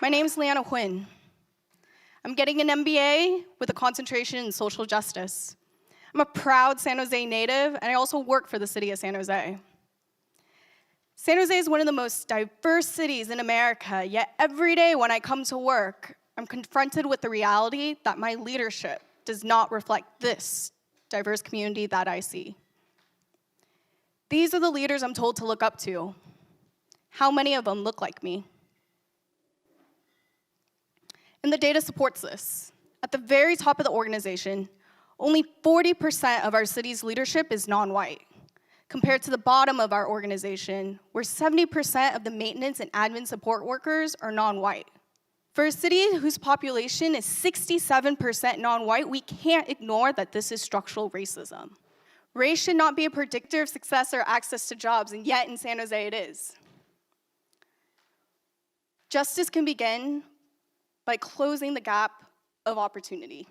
My name is Leanna Quinn. I'm getting an MBA with a concentration in social justice. I'm a proud San Jose native, and I also work for the city of San Jose. San Jose is one of the most diverse cities in America, yet every day when I come to work, I'm confronted with the reality that my leadership does not reflect this diverse community that I see. These are the leaders I'm told to look up to. How many of them look like me? And the data supports this. At the very top of the organization, only 40% of our city's leadership is non-white, compared to the bottom of our organization, where 70% of the maintenance and admin support workers are non-white. For a city whose population is 67% non-white, we can't ignore that this is structural racism. Race should not be a predictor of success or access to jobs, and yet in San Jose it is. Justice can begin by closing the gap of opportunity.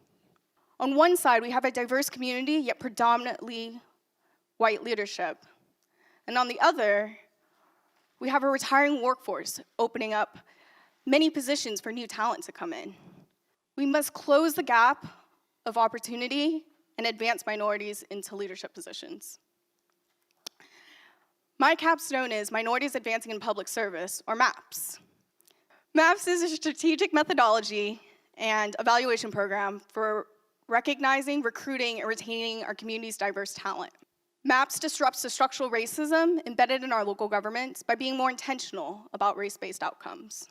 On one side, we have a diverse community, yet predominantly white leadership. And on the other, we have a retiring workforce opening up many positions for new talent to come in. We must close the gap of opportunity and advance minorities into leadership positions. My capstone is Minorities Advancing in Public Service, or MAPS. MAPS is a strategic methodology and evaluation program for recognizing, recruiting, and retaining our community's diverse talent. MAPS disrupts the structural racism embedded in our local governments by being more intentional about race-based outcomes.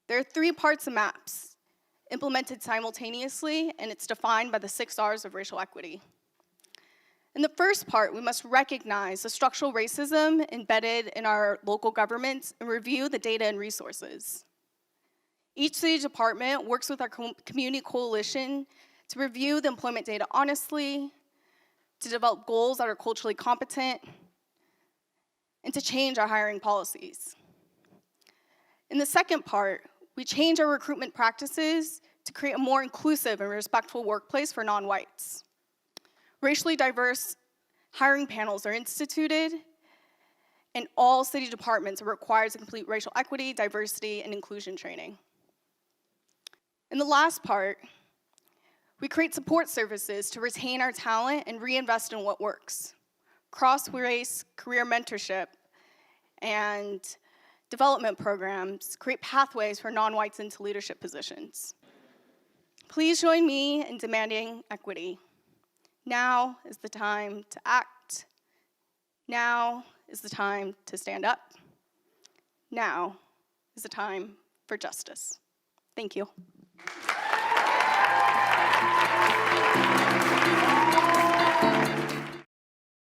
There are 3 parts of MAPS, implemented simultaneously, and it's defined by the 6 R's of racial equity. In the first part, we must recognize the structural racism embedded in our local governments and review the data and resources. Each city department works with our community coalition to review the employment data honestly, to develop goals that are culturally competent, and to change our hiring policies. In the second part, we change our recruitment practices to create a more inclusive and respectful workplace for non-whites. Racially diverse hiring panels are instituted, and all city departments are required to complete racial equity, diversity, and inclusion training. In the last part, we create support services to retain our talent and reinvest in what works. Cross-race career mentorship and development programs create pathways for non-whites into leadership positions. Please join me in demanding equity. Now is the time to act. Now is the time to stand up. Now is the time for justice. Thank you.